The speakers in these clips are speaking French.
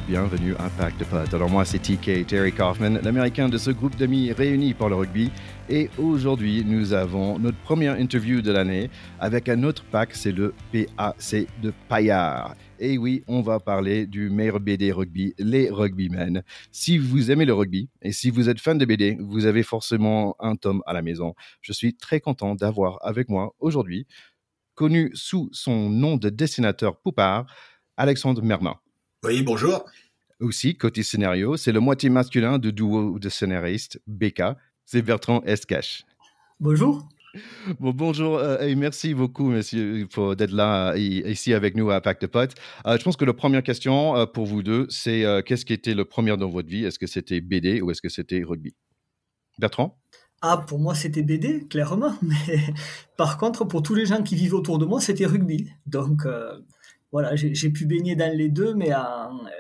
bienvenue à Pack de Pot. Alors moi c'est TK, Terry Kaufman, l'américain de ce groupe d'amis réunis par le rugby. Et aujourd'hui nous avons notre première interview de l'année avec un autre pack, c'est le PAC de Paillard. Et oui, on va parler du meilleur BD rugby, les Rugbymen. Si vous aimez le rugby et si vous êtes fan de BD, vous avez forcément un tome à la maison. Je suis très content d'avoir avec moi aujourd'hui, connu sous son nom de dessinateur Poupard, Alexandre Mermin. Oui, bonjour. Aussi, côté scénario, c'est le moitié masculin du duo de scénaristes BK, c'est Bertrand Escache. Bonjour. Bonjour et merci beaucoup, monsieur, d'être là ici avec nous à Pack de Pot. Je pense que la première question pour vous deux, c'est qu'est-ce qui était le premier dans votre vie? Est-ce que c'était BD ou est-ce que c'était rugby? Bertrand? Pour moi, c'était BD, clairement. Mais par contre, pour tous les gens qui vivaient autour de moi, c'était rugby. Donc, voilà, j'ai pu baigner dans les deux, mais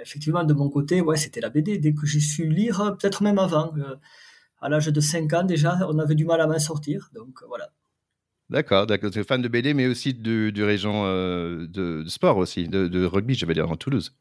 effectivement, de mon côté, ouais, c'était la BD. Dès que j'ai su lire, peut-être même avant, à l'âge de 5 ans déjà, on avait du mal à m'en sortir. Donc, voilà. D'accord. Tu es fan de BD, mais aussi du région de sport aussi, de rugby, je vais dire, en Toulouse.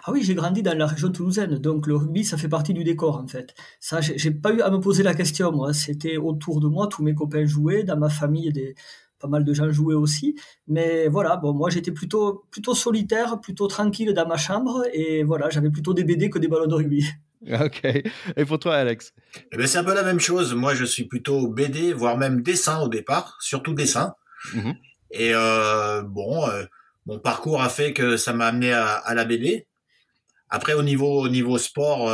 Ah oui, j'ai grandi dans la région toulousaine, donc le rugby, ça fait partie du décor, en fait. Ça, j'ai pas eu à me poser la question, moi. C'était autour de moi, tous mes copains jouaient, dans ma famille, pas mal de gens jouaient aussi. Mais voilà, bon, moi, j'étais plutôt solitaire, plutôt tranquille dans ma chambre, et voilà, j'avais plutôt des BD que des ballons de rugby. Ok. Et pour toi, Alex? Eh ben, c'est un peu la même chose. Moi, je suis plutôt BD, voire même dessin au départ, surtout dessin. Mm-hmm. Et mon parcours a fait que ça m'a amené à la BD. Après, au niveau sport,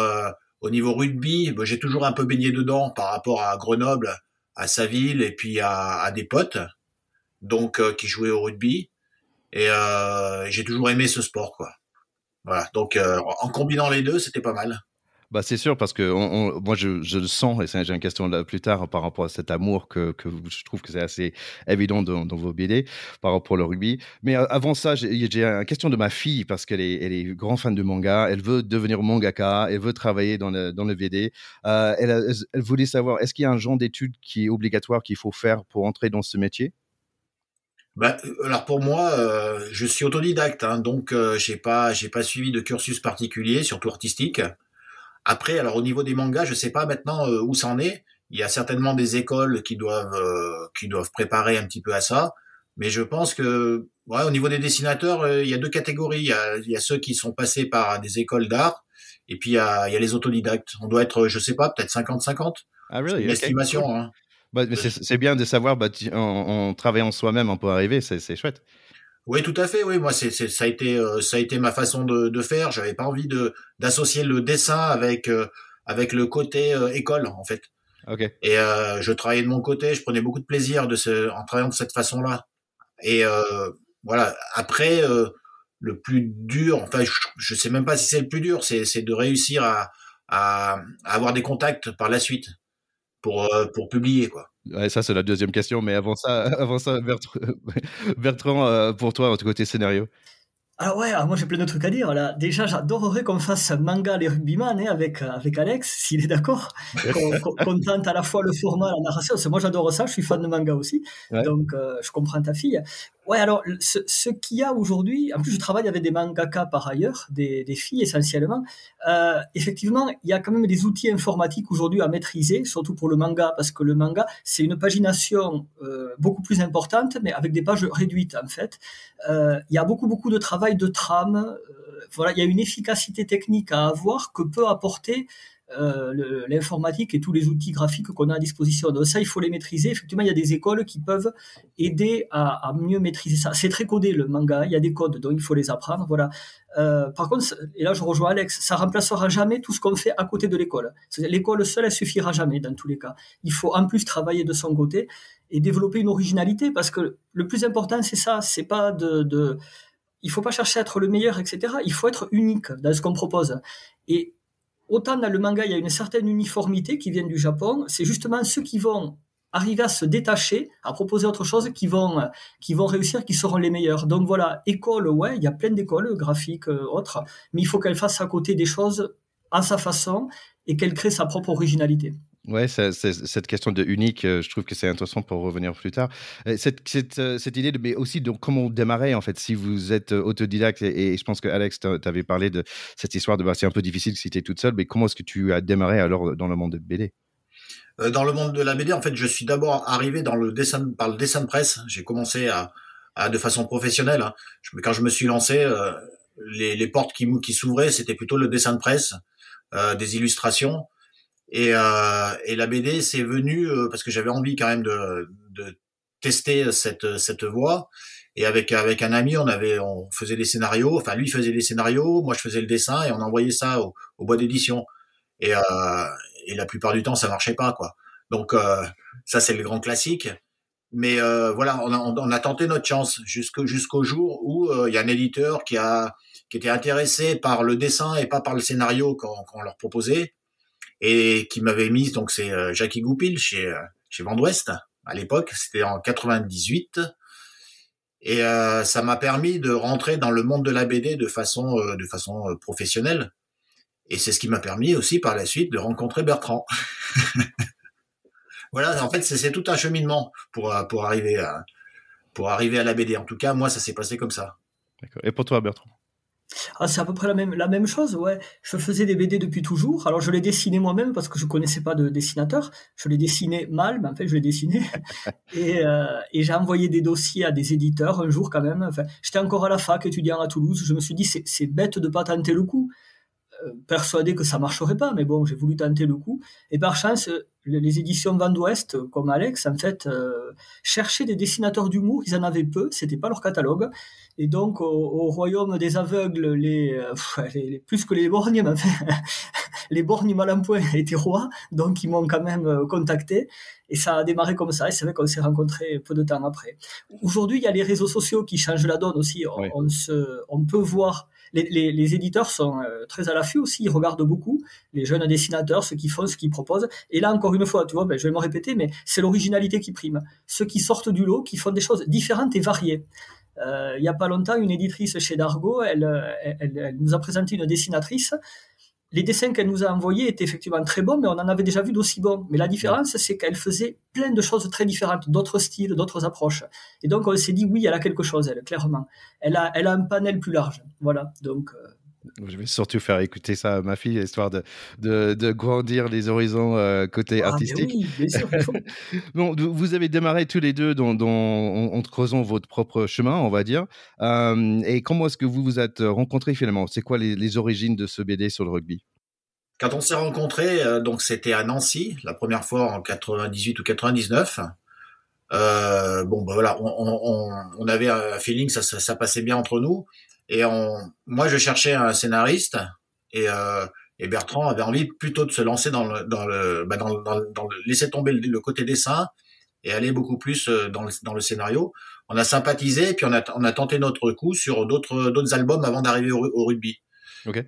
au niveau rugby, j'ai toujours un peu baigné dedans par rapport à Grenoble, à Saville et puis à des potes, donc qui jouaient au rugby. Et j'ai toujours aimé ce sport, quoi. Voilà. Donc, en combinant les deux, c'était pas mal. Bah, c'est sûr, parce que moi, je le sens, et j'ai une question là, plus tard par rapport à cet amour que je trouve que c'est assez évident dans vos BD par rapport au rugby. Mais avant ça, j'ai une question de ma fille, parce qu'elle est grand fan de manga, elle veut devenir mangaka, elle veut travailler dans le BD. Elle voulait savoir, est-ce qu'il y a un genre d'études qui est obligatoire qu'il faut faire pour entrer dans ce métier? Alors pour moi, je suis autodidacte, hein, donc j'ai pas suivi de cursus particulier, surtout artistique. Après, alors au niveau des mangas, je sais pas maintenant où ça en est. Il y a certainement des écoles qui doivent préparer un petit peu à ça, mais je pense que au niveau des dessinateurs, il y a deux catégories. Il y a ceux qui sont passés par des écoles d'art, et puis il y a les autodidactes. On doit être, je sais pas, peut-être 50-50. Ah, really? C'est une estimation, Cool. hein. Bah, mais c'est bien de savoir, en travaillant soi-même, on peut arriver, c'est chouette. Oui, tout à fait. Oui, moi, ça a été ma façon de faire. J'avais pas envie d'associer le dessin avec le côté école, en fait. Ok. Et je travaillais de mon côté. Je prenais beaucoup de plaisir en travaillant de cette façon-là. Et voilà. Après, le plus dur, enfin, je sais même pas si c'est le plus dur, c'est de réussir à avoir des contacts par la suite pour publier, quoi. Ouais, ça, c'est la deuxième question. Mais avant ça, Bertrand, pour toi, côté scénario. Alors ouais, moi j'ai plein de trucs à dire là. Déjà, j'adorerais qu'on fasse un manga les rugbyman avec Alex, s'il est d'accord, qu'on tente à la fois le format, la narration. Parce que moi j'adore ça, je suis fan de manga aussi, Ouais. donc je comprends ta fille. Ouais, alors ce qu'il y a aujourd'hui, en plus je travaille avec des mangaka par ailleurs, des filles essentiellement. Effectivement, il y a quand même des outils informatiques aujourd'hui à maîtriser, surtout pour le manga, parce que le manga c'est une pagination beaucoup plus importante, mais avec des pages réduites en fait. Il y a beaucoup de travail de trame. Voilà, il y a une efficacité technique à avoir que peut apporter l'informatique et tous les outils graphiques qu'on a à disposition. Donc ça, il faut les maîtriser. Effectivement, il y a des écoles qui peuvent aider à mieux maîtriser ça. C'est très codé le manga, il y a des codes, donc il faut les apprendre. Voilà. Par contre, et là je rejoins Alex, ça remplacera jamais tout ce qu'on fait à côté de l'école. L'école seule, elle suffira jamais dans tous les cas. Il faut en plus travailler de son côté et développer une originalité, parce que le plus important c'est ça, c'est pas il faut pas chercher à être le meilleur, etc. Il faut être unique dans ce qu'on propose. Et autant dans le manga, il y a une certaine uniformité qui vient du Japon, c'est justement ceux qui vont arriver à se détacher, à proposer autre chose, qui vont réussir, qui seront les meilleurs. Donc voilà, école, ouais, il y a plein d'écoles graphiques, autres, mais il faut qu'elle fasse à côté des choses à sa façon et qu'elle crée sa propre originalité. Ouais, cette question de unique, je trouve que c'est intéressant pour revenir plus tard. Cette idée mais aussi de comment démarrer en fait, si vous êtes autodidacte et je pense que Alex t'avais parlé de cette histoire de c'est un peu difficile si tu es toute seule, mais comment est-ce que tu as démarré alors dans le monde de BD? Dans le monde de la BD, en fait, je suis d'abord arrivé par le dessin de presse. J'ai commencé de façon professionnelle, hein. Quand je me suis lancé, les portes qui s'ouvraient, c'était plutôt le dessin de presse, des illustrations. Et la BD, c'est venu parce que j'avais envie quand même de tester cette voie. Et avec un ami, on faisait des scénarios. Enfin, lui faisait des scénarios, moi je faisais le dessin et on envoyait ça au bois d'édition. Et, et la plupart du temps, ça marchait pas, quoi. Donc ça, c'est le grand classique. Mais voilà, on a tenté notre chance jusqu'au jour où il y a un éditeur qui était intéressé par le dessin et pas par le scénario qu'on leur proposait et qui m'avait mis, donc c'est Jackie Goupil chez Vent d'Ouest à l'époque, c'était en 98, et ça m'a permis de rentrer dans le monde de la BD de façon professionnelle, et c'est ce qui m'a permis aussi par la suite de rencontrer Bertrand. Voilà, en fait c'est tout un cheminement pour arriver à la BD. En tout cas, moi ça s'est passé comme ça. D'accord. Et pour toi, Bertrand? Ah, c'est à peu près la même chose, ouais. Je faisais des BD depuis toujours. Alors, je les dessinais moi-même parce que je connaissais pas de dessinateur. Je les dessinais mal, mais en fait, je les dessinais. Et j'ai envoyé des dossiers à des éditeurs un jour quand même. Enfin, j'étais encore à la fac, étudiant à Toulouse. Je me suis dit, c'est bête de pas tenter le coup. Persuadé que ça marcherait pas, mais bon, j'ai voulu tenter le coup. Et par chance, les éditions Vent d'Ouest, comme Alex, en fait, cherchaient des dessinateurs d'humour. Ils en avaient peu, c'était pas leur catalogue. Et donc, au royaume des aveugles, plus que les borgnes, mais enfin, les borgnes mal en point étaient rois, donc ils m'ont quand même contacté. Et ça a démarré comme ça, et c'est vrai qu'on s'est rencontrés peu de temps après. Aujourd'hui, il y a les réseaux sociaux qui changent la donne aussi. Oui. On peut voir. Les éditeurs sont très à l'affût aussi, ils regardent beaucoup les jeunes dessinateurs, ce qu'ils font, ce qu'ils proposent. Et là, encore une fois, tu vois, je vais me répéter, mais c'est l'originalité qui prime. Ceux qui sortent du lot, qui font des choses différentes et variées. Il y a pas longtemps, une éditrice chez Dargaud, elle nous a présenté une dessinatrice. Les dessins qu'elle nous a envoyés étaient effectivement très bons, mais on en avait déjà vu d'aussi bons. Mais la différence, c'est qu'elle faisait plein de choses très différentes, d'autres styles, d'autres approches. Et donc, on s'est dit, oui, elle a quelque chose, elle, clairement. Elle a un panel plus large. Voilà. Donc, je vais surtout faire écouter ça à ma fille, histoire de grandir les horizons côté artistique. Oui, bien sûr. Bon, vous avez démarré tous les deux en creusant votre propre chemin, on va dire. Et comment est-ce que vous vous êtes rencontrés finalement? C'est quoi les origines de ce BD sur le rugby? Quand on s'est rencontrés, donc c'était à Nancy, la première fois en 98 ou 99. Bon, bah voilà, on avait un feeling, ça passait bien entre nous. Et moi, je cherchais un scénariste et Bertrand avait envie plutôt de se lancer dans le laisser tomber le côté dessin et aller beaucoup plus dans le scénario. On a sympathisé et puis on a tenté notre coup sur d'autres albums avant d'arriver au rugby. Okay.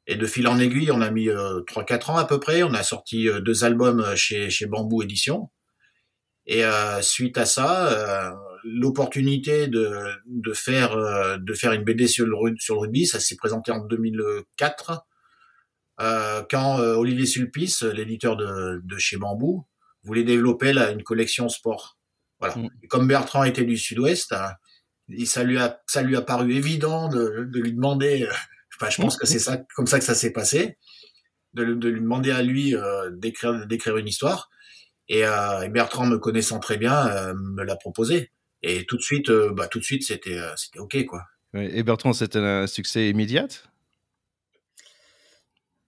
Et de fil en aiguille, on a mis 3-4 ans à peu près. On a sorti 2 albums chez Bamboo Éditions. Et suite à ça, l'opportunité de faire une BD sur le rugby, ça s'est présenté en 2004, quand Olivier Sulpice, l'éditeur de chez Bamboo, voulait développer une collection sport. Voilà. Et comme Bertrand était du Sud-Ouest, ça lui a paru évident de lui demander. Enfin, je pense que c'est comme ça que ça s'est passé, de lui demander à lui d'écrire une histoire. Et Bertrand, me connaissant très bien, me l'a proposé. Et tout de suite, c'était OK, quoi. Et Bertrand, c'était un succès immédiat?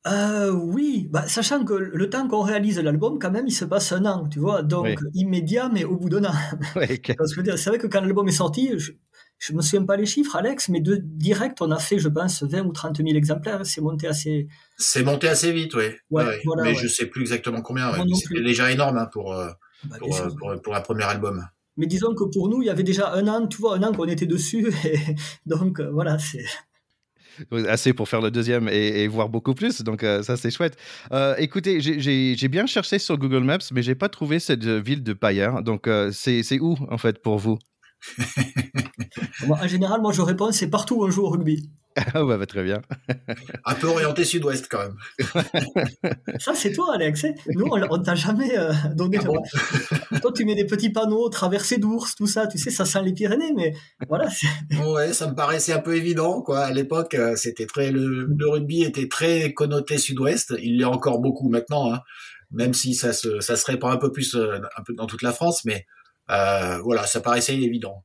Oui, sachant que le temps qu'on réalise l'album, quand même, il se passe 1 an, tu vois. Donc, oui. Immédiat, mais au bout d'1 an. Ouais, okay. C'est vrai que quand l'album est sorti, je me souviens pas les chiffres, Alex, mais direct, on a fait, je pense, 20 ou 30 000 exemplaires. C'est monté assez vite, oui. Ouais, voilà, mais je sais plus exactement combien. Ouais. C'était déjà énorme pour un premier album. Mais disons que pour nous, il y avait déjà 1 an, tu vois, 1 an qu'on était dessus. Et donc, voilà, c'est... Assez pour faire le deuxième et voir beaucoup plus, donc ça c'est chouette. Écoutez, j'ai bien cherché sur Google Maps, mais j'ai pas trouvé cette ville de Payerne, donc c'est où en fait pour vous? En général, moi, je réponds, c'est partout où on joue au rugby. Ah bah, très bien. Un peu orienté sud-ouest quand même. Ça, c'est toi, Alex. Nous, on t'a jamais donné Ah bon. Toi, tu mets des petits panneaux, traversée d'ours, tout ça. Tu sais, ça sent les Pyrénées, mais voilà. Ouais, ça me paraissait un peu évident, quoi. À l'époque, c'était le rugby était très connoté sud-ouest. Il l'est encore beaucoup maintenant, hein. Même si ça se répand un peu plus, un peu dans toute la France, mais voilà, ça paraissait évident.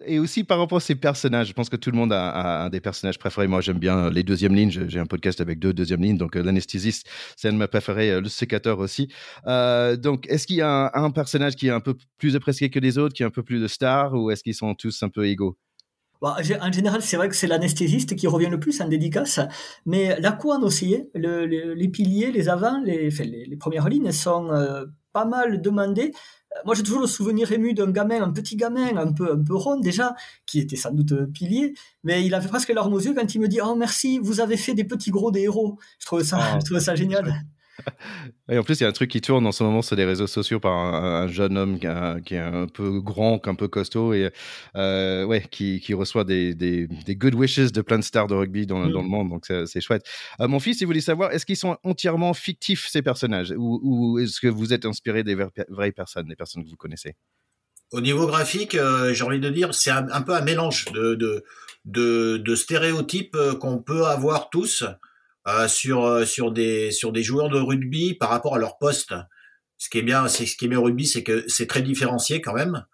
Et aussi par rapport à ces personnages, je pense que tout le monde a des personnages préférés. Moi, j'aime bien les deuxièmes lignes. J'ai un podcast avec 2 deuxièmes lignes. Donc, l'anesthésiste, c'est un de mes préférés. Le sécateur aussi. Donc, est-ce qu'il y a un personnage qui est un peu plus apprécié que les autres, qui est un peu plus de star, ou est-ce qu'ils sont tous un peu égaux? Bon, en général, c'est vrai que c'est l'anesthésiste qui revient le plus en dédicace, mais la couenne aussi, hein, les piliers, les avants, les premières lignes sont pas mal demandées. Moi, j'ai toujours le souvenir ému d'un gamin, un petit gamin, un peu rond déjà, qui était sans doute pilier, mais il avait presque les larmes aux yeux quand il me dit « Oh merci, vous avez fait des petits gros des héros ». Je trouvais ça génial. Et en plus, il y a un truc qui tourne en ce moment sur les réseaux sociaux par un jeune homme qui est un peu grand, un peu costaud, et ouais, qui reçoit des good wishes de plein de stars de rugby dans le monde. Donc, c'est chouette. Mon fils, il voulait savoir, est-ce qu'ils sont entièrement fictifs, ces personnages, ou est-ce que vous êtes inspiré des vraies personnes, des personnes que vous connaissez? Au niveau graphique, j'ai envie de dire, c'est un peu un mélange de stéréotypes qu'on peut avoir tous sur des joueurs de rugby par rapport à leur poste. Ce qui est bien au rugby, c'est que c'est très différencié quand même.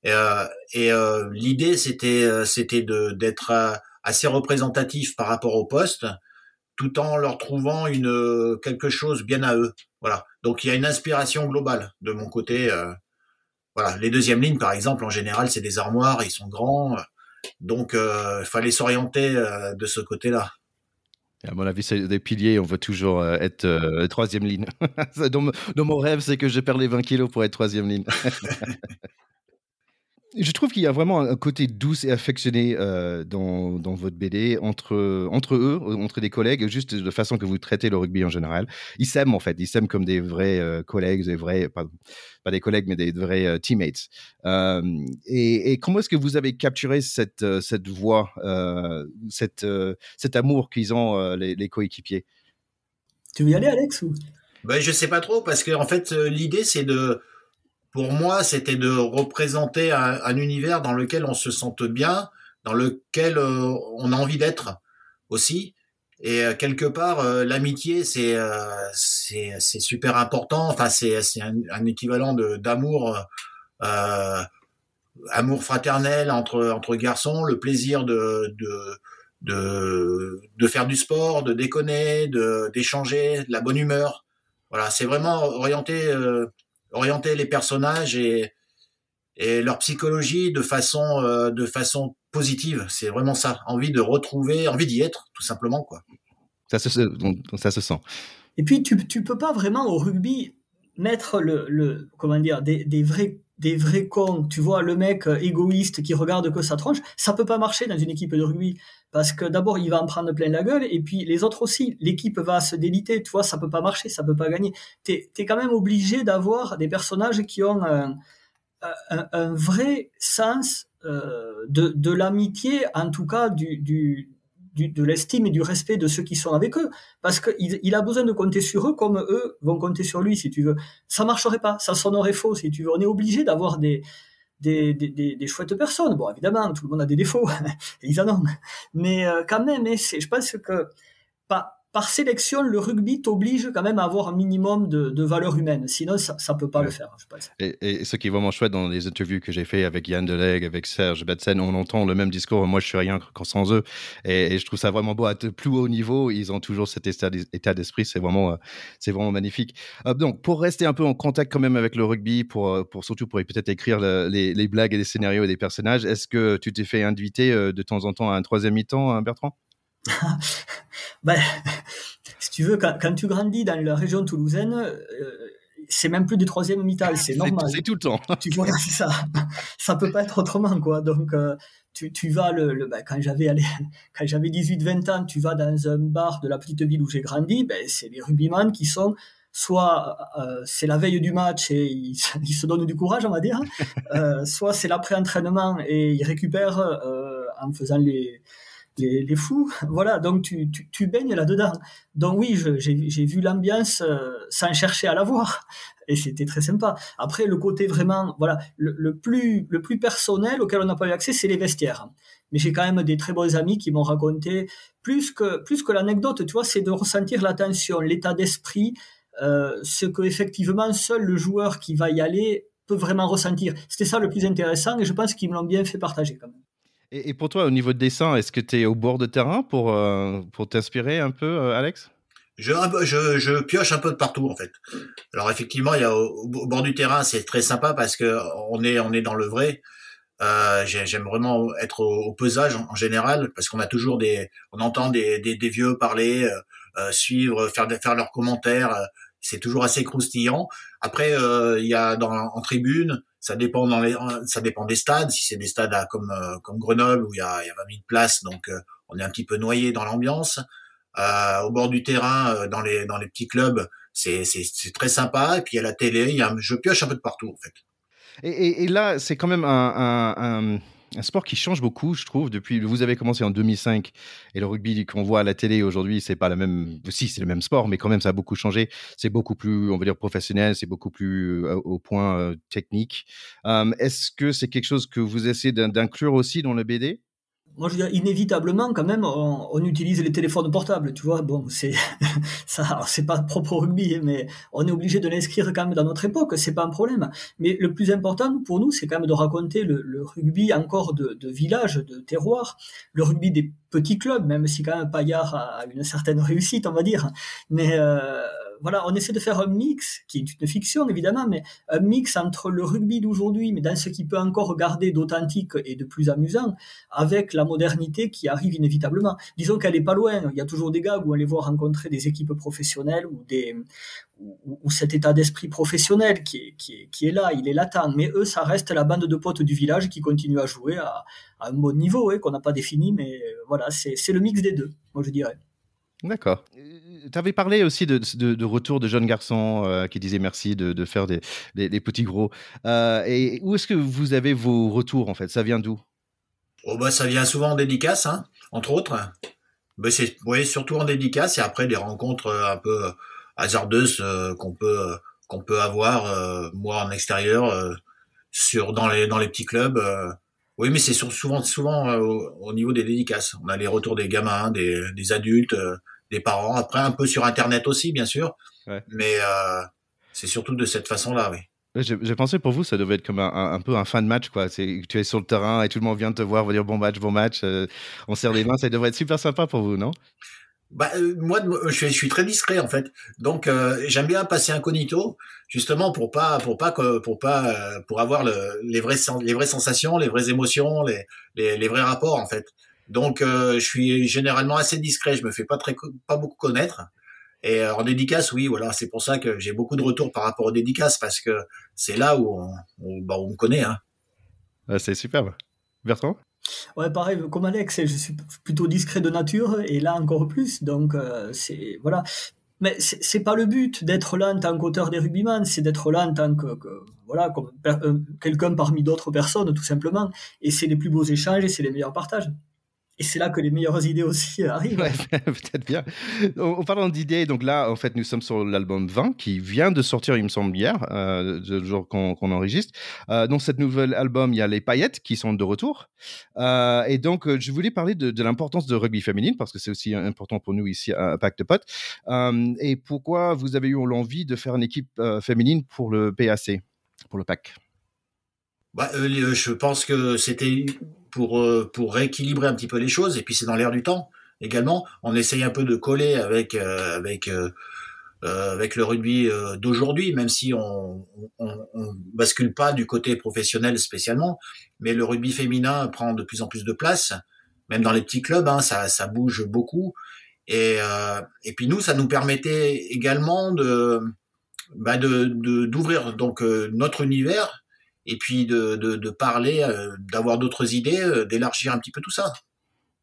L'idée, c'était d'être assez représentatif par rapport au poste, tout en leur trouvant quelque chose bien à eux. Voilà. Donc il y a une inspiration globale de mon côté. Voilà. Les deuxièmes lignes, par exemple, en général, c'est des armoires, ils sont grands, donc il fallait s'orienter de ce côté-là. À mon avis, c'est des piliers, on veut toujours être troisième ligne. Dans mon rêve, c'est que je perds les 20 kilos pour être troisième ligne. Je trouve qu'il y a vraiment un côté doux et affectionné dans votre BD entre eux, entre des collègues, juste de la façon que vous traitez le rugby en général. Ils s'aiment en fait, ils s'aiment comme des vrais collègues, pas des collègues, mais des vrais teammates. Et comment est-ce que vous avez capturé cette voix, cet amour qu'ils ont les coéquipiers? Tu veux y aller, Alex ou... Ben, je sais pas trop, parce que en fait, l'idée, pour moi, c'était de représenter un univers dans lequel on se sente bien, dans lequel on a envie d'être aussi. Et quelque part, l'amitié, c'est super important. Enfin, c'est un équivalent d'amour, amour fraternel entre garçons, le plaisir de faire du sport, de déconner, d'échanger, de la bonne humeur. Voilà, c'est vraiment orienter les personnages et leur psychologie de façon positive. C'est vraiment ça. Envie d'y être, tout simplement, quoi. Ça se sent. Et puis, tu peux pas vraiment au rugby mettre comment dire, des vrais cons. Tu vois, le mec égoïste qui regarde que sa tronche, ça peut pas marcher dans une équipe de rugby. Parce que d'abord, il va en prendre plein la gueule, et puis les autres aussi. L'équipe va se déliter, tu vois, ça peut pas marcher, ça peut pas gagner. T'es quand même obligé d'avoir des personnages qui ont un vrai sens de l'amitié, en tout cas de l'estime et du respect de ceux qui sont avec eux, parce qu'il a besoin de compter sur eux comme eux vont compter sur lui, si tu veux. Ça marcherait pas, ça sonnerait faux, si tu veux. On est obligé d'avoir des chouettes personnes. Bon, évidemment, tout le monde a des défauts, et ils en ont. Mais quand même, je pense que par sélection, le rugby t'oblige quand même à avoir un minimum de valeur humaine. Sinon, ça peut pas le faire, je pense. Et ce qui est vraiment chouette dans les interviews que j'ai fait avec Yann Delegue, avec Serge Betsen, on entend le même discours. Moi, je suis rien sans eux. Et je trouve ça vraiment beau. À plus haut niveau, ils ont toujours cet état d'esprit. C'est vraiment magnifique. Donc, pour rester un peu en contact quand même avec le rugby, surtout pour peut-être écrire les blagues et les scénarios et les personnages, est-ce que tu t'es fait inviter de temps en temps à un troisième mi-temps, Bertrand? Ben, si tu veux, quand tu grandis dans la région toulousaine, c'est même plus du troisième mi-temps, c'est normal. C'est tout le temps. Tu vois, c'est ça. Ça peut pas être autrement, quoi. Donc, tu vas quand j'avais 18-20 ans, tu vas dans un bar de la petite ville où j'ai grandi, c'est les rugbyman qui sont soit c'est la veille du match et il se donne du courage, on va dire, soit c'est l'après-entraînement et il récupère en faisant les fous. Voilà, donc tu baignes là-dedans. Donc oui, j'ai vu l'ambiance sans chercher à la voir. Et c'était très sympa. Après, le côté vraiment, voilà, le plus personnel auquel on n'a pas eu accès, c'est les vestiaires. Mais j'ai quand même des très bons amis qui m'ont raconté, plus que l'anecdote, tu vois, c'est de ressentir l'attention, l'état d'esprit, ce que effectivement seul le joueur qui va y aller peut vraiment ressentir. C'était ça le plus intéressant et je pense qu'ils me l'ont bien fait partager quand même. Et pour toi, au niveau de dessin, est-ce que tu es au bord de terrain pour t'inspirer un peu, Alex? Je pioche un peu de partout en fait. Alors effectivement, il y a au bord du terrain, c'est très sympa parce que on est dans le vrai. J'aime vraiment être au pesage en général parce qu'on a toujours on entend des vieux parler, suivre, faire leurs commentaires. C'est toujours assez croustillant. Après, il y a en tribune, ça dépend ça dépend des stades. Si c'est des stades comme Grenoble où il y a 20 000 places, donc on est un petit peu noyé dans l'ambiance. Au bord du terrain, dans les petits clubs, c'est très sympa. Et puis il y a la télé, je pioche un peu de partout en fait. Et là, c'est quand même un sport qui change beaucoup, je trouve, depuis. Vous avez commencé en 2005 et le rugby qu'on voit à la télé aujourd'hui, c'est pas la même. Si, c'est le même sport, mais quand même, ça a beaucoup changé. C'est beaucoup plus, on va dire, professionnel, c'est beaucoup plus au point technique. Est-ce que c'est quelque chose que vous essayez d'inclure aussi dans le BD? Moi, je veux dire, inévitablement, quand même, on utilise les téléphones portables, tu vois. Bon, c'est ça, c'est pas propre au rugby, mais on est obligé de l'inscrire quand même dans notre époque, c'est pas un problème. Mais le plus important pour nous, c'est quand même de raconter le rugby encore de village, de terroir, le rugby des petits clubs, même si quand même Payard a une certaine réussite, on va dire. Mais voilà, on essaie de faire un mix, qui est une fiction évidemment, mais un mix entre le rugby d'aujourd'hui, mais dans ce qui peut encore garder d'authentique et de plus amusant, avec la modernité qui arrive inévitablement. Disons qu'elle est pas loin. Il y a toujours des gars où on les voit rencontrer des équipes professionnelles ou cet état d'esprit professionnel qui est là, il est latent. Mais eux, ça reste la bande de potes du village qui continue à jouer à un bon niveau, qu'on n'a pas défini, mais voilà, c'est le mix des deux, moi je dirais. D'accord. Tu avais parlé aussi de retour de jeunes garçons qui disaient merci de faire des petits gros. Et où est-ce que vous avez vos retours en fait? Ça vient d'où? Oh bah ça vient souvent en dédicace, hein, entre autres. Ben surtout en dédicace et après des rencontres un peu hasardeuses qu'on peut avoir moi en extérieur dans les petits clubs. Oui, mais c'est souvent au niveau des dédicaces. On a les retours des gamins, des adultes, des parents. Après un peu sur Internet aussi, bien sûr. Ouais. Mais c'est surtout de cette façon-là, oui. J'ai pensé pour vous, ça devait être comme un peu un fan match, quoi. Tu es sur le terrain et tout le monde vient te voir, va dire bon match, on serre les mains, ça devrait être super sympa pour vous, non? Bah moi je suis très discret en fait. Donc j'aime bien passer incognito justement pour avoir les vraies sensations, les vraies émotions, les vrais rapports en fait. Donc je suis généralement assez discret, je me fais pas beaucoup connaître. Et en dédicace, oui, voilà, c'est pour ça que j'ai beaucoup de retours par rapport aux dédicaces parce que c'est là où on me connaît, hein. C'est superbe. Bertrand? Ouais, pareil, comme Alex, je suis plutôt discret de nature et là encore plus. Donc, c'est voilà. Mais c'est pas le but d'être là en tant qu'auteur des rugbyman, c'est d'être là en tant que voilà, comme quelqu'un parmi d'autres personnes, tout simplement. Et c'est les plus beaux échanges et c'est les meilleurs partages. Et c'est là que les meilleures idées aussi arrivent. Ouais, peut-être bien. En parlant d'idées, donc là, en fait, nous sommes sur l'album 20 qui vient de sortir, il me semble, hier, le jour qu'on enregistre. Dans cet nouvel album, il y a les paillettes qui sont de retour. Et donc, je voulais parler de l'importance de rugby féminine parce que c'est aussi important pour nous ici à Pacte Potes. Et pourquoi vous avez eu l'envie de faire une équipe féminine pour le PAC, pour le PAC? Bah, je pense que c'était pour rééquilibrer un petit peu les choses et puis c'est dans l'air du temps également. On essaye un peu de coller avec le rugby d'aujourd'hui, même si on bascule pas du côté professionnel spécialement, mais le rugby féminin prend de plus en plus de place, même dans les petits clubs, hein, ça bouge beaucoup et puis nous ça nous permettait également d'ouvrir donc notre univers et puis de parler, d'avoir d'autres idées, d'élargir un petit peu tout ça.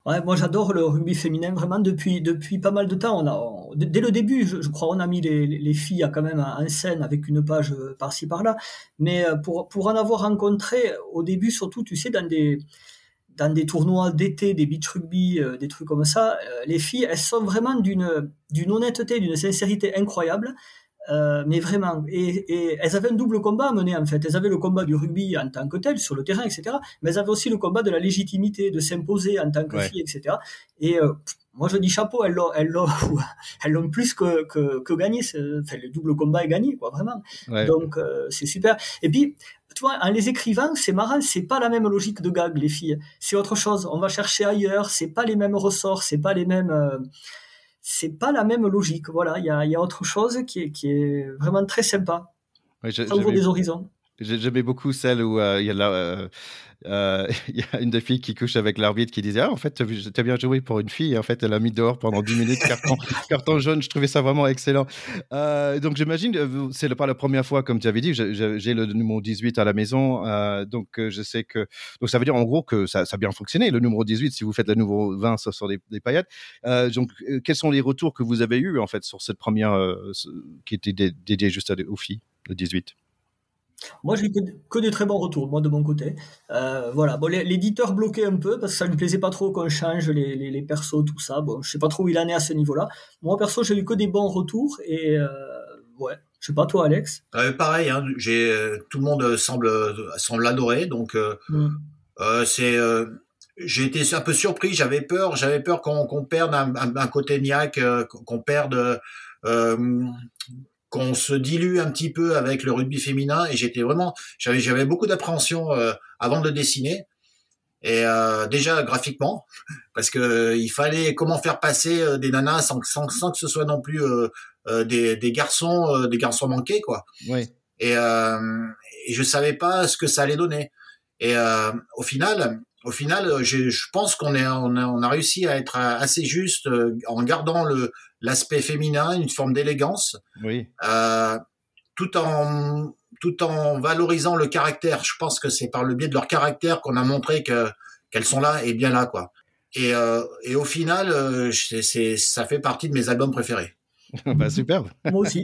Ouais, moi j'adore le rugby féminin vraiment depuis pas mal de temps. Dès le début, je crois, on a mis les filles quand même en scène avec une page par-ci par-là. Mais pour en avoir rencontré au début, surtout, tu sais, dans des tournois d'été, des beach rugby, des trucs comme ça, les filles, elles sont vraiment d'une honnêteté, d'une sincérité incroyable. Mais vraiment, et elles avaient un double combat à mener en fait. Elles avaient le combat du rugby en tant que tel, sur le terrain, etc. Mais elles avaient aussi le combat de la légitimité, de s'imposer en tant que Ouais. fille, etc. Et moi je dis chapeau, elles l'ont plus que gagné. Enfin, le double combat est gagné, quoi, vraiment. Ouais. Donc c'est super. Et puis, tu vois, en les écrivant, c'est marrant, c'est pas la même logique de gag, les filles. C'est autre chose. On va chercher ailleurs. C'est pas les mêmes ressorts, c'est pas les mêmes. C'est pas la même logique. Voilà, il y a autre chose qui est vraiment très sympa. Ouais, Ça ouvre des horizons. j'aimais beaucoup celle où il y a il y a une des filles qui couche avec l'arbitre qui disait: ah, en fait, t'as bien joué pour une fille. Et en fait, elle a mis dehors pendant 10 minutes, carton jaune. Je trouvais ça vraiment excellent. Donc, j'imagine, c'est pas la première fois, comme tu avais dit. J'ai le numéro 18 à la maison. Donc, je sais que. Donc, ça veut dire en gros que ça a bien fonctionné. Le numéro 18, si vous faites le numéro 20, ça sort des paillettes. Donc, quels sont les retours que vous avez eus, en fait, sur cette première qui était dédiée juste aux filles, le 18? Moi, j'ai que des très bons retours, moi, de mon côté. Voilà. Bon, l'éditeur bloquait un peu parce que ça lui plaisait pas trop qu'on change les persos, tout ça. Bon, je sais pas trop où il en est à ce niveau-là. Moi, perso, j'ai eu que des bons retours et ouais. Je sais pas toi, Alex. Pareil, hein, tout le monde semble l'adorer, donc Mm. c'est j'ai été un peu surpris. J'avais peur qu'on perde un côté niaque, qu'on perde, euh, qu'on se dilue un petit peu avec le rugby féminin. Et j'avais beaucoup d'appréhension avant de dessiner. Et déjà graphiquement, parce que il fallait comment faire passer des nanas sans que ce soit non plus des garçons manqués, quoi. Oui. Et, euh, et je savais pas ce que ça allait donner. Et au final, je pense on a réussi à être assez juste en gardant l'aspect féminin, une forme d'élégance, Oui. euh, tout en valorisant le caractère. Je pense que c'est par le biais de leur caractère qu'on a montré qu'elles sont là et bien là, quoi. Et au final, ça fait partie de mes albums préférés. Bah, superbe. Moi aussi.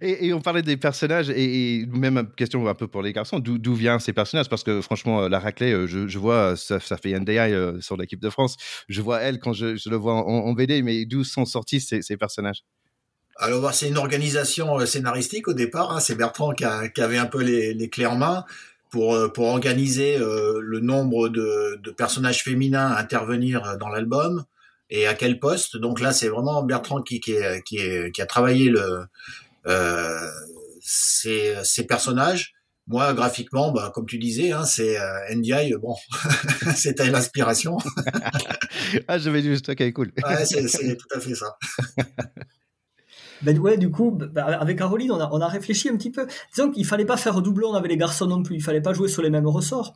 Et on parlait des personnages, et même une question un peu pour les garçons, d'où viennent ces personnages? Parce que franchement, la raclée, je vois, ça fait NDI sur l'équipe de France. Je vois elle quand je le vois en BD, mais d'où sont sortis ces personnages? Alors, c'est une organisation scénaristique au départ, hein. C'est Bertrand qui avait un peu les clés en main pour organiser le nombre de personnages féminins à intervenir dans l'album et à quel poste. Donc là, c'est vraiment Bertrand qui a travaillé ces personnages. Moi, graphiquement, bah, comme tu disais, hein, c'est NDI, bon, c'était l'inspiration. Ah, j'avais juste, ok, cool. Ouais, c'est tout à fait ça. Ben ouais, du coup, avec Caroline, on a réfléchi un petit peu. Disons qu'il fallait pas faire doublon avec les garçons non plus. Il fallait pas jouer sur les mêmes ressorts.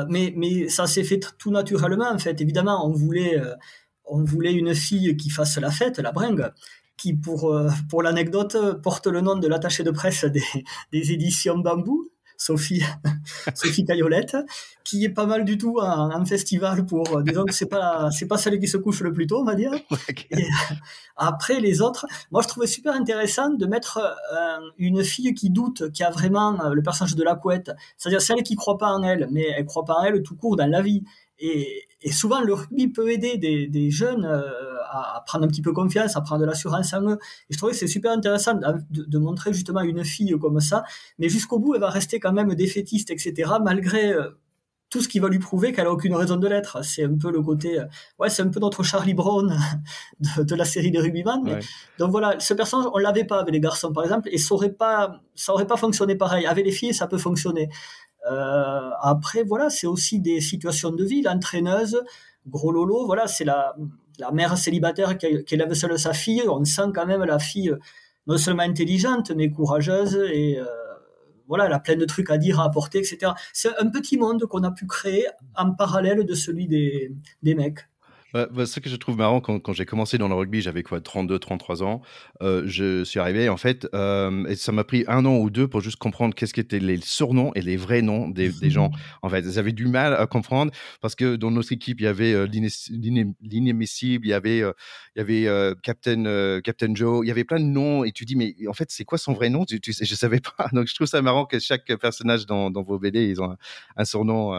Mais ça s'est fait tout naturellement, en fait. Évidemment, on voulait une fille qui fasse la fête, la bringue, qui, pour l'anecdote, porte le nom de l'attachée de presse des éditions Bambou, Sophie, Sophie Caillolette, qui est pas mal du tout en festival disons que c'est pas celle qui se couche le plus tôt, on va dire. Ok. Et après, les autres, moi, je trouvais super intéressant de mettre une fille qui doute, qui a vraiment le personnage de la couette, c'est-à-dire celle qui croit pas en elle, mais elle croit pas en elle tout court dans la vie. Et souvent, le rugby peut aider des jeunes à prendre un petit peu confiance, à prendre de l'assurance en eux. Et je trouvais que c'est super intéressant de montrer justement une fille comme ça, mais jusqu'au bout, elle va rester quand même défaitiste, etc., malgré tout ce qui va lui prouver qu'elle a aucune raison de l'être. C'est un peu le côté, ouais, c'est un peu notre Charlie Brown de la série des rugbyman. Ouais. Donc voilà, ce personnage, on l'avait pas avec les garçons, par exemple, et ça aurait pas fonctionné pareil. Avec les filles, ça peut fonctionner. Après, voilà, c'est aussi des situations de vie. L'entraîneuse, gros lolo, voilà, c'est la mère célibataire qui élève seule sa fille. On sent quand même la fille non seulement intelligente, mais courageuse et voilà, elle a plein de trucs à dire, à apporter, etc. C'est un petit monde qu'on a pu créer en parallèle de celui des mecs. Ce que je trouve marrant, quand j'ai commencé dans le rugby, j'avais quoi, 32, 33 ans. Je suis arrivé, en fait, et ça m'a pris 1 an ou 2 pour juste comprendre qu'est-ce qu'étaient les surnoms et les vrais noms des gens. En fait, j'avais du mal à comprendre parce que dans notre équipe, il y avait l'inémissible, il y avait Captain Joe, il y avait plein de noms et tu dis, mais en fait, c'est quoi son vrai nom? Je savais pas. Donc, je trouve ça marrant que chaque personnage dans vos BD, ils ont un surnom.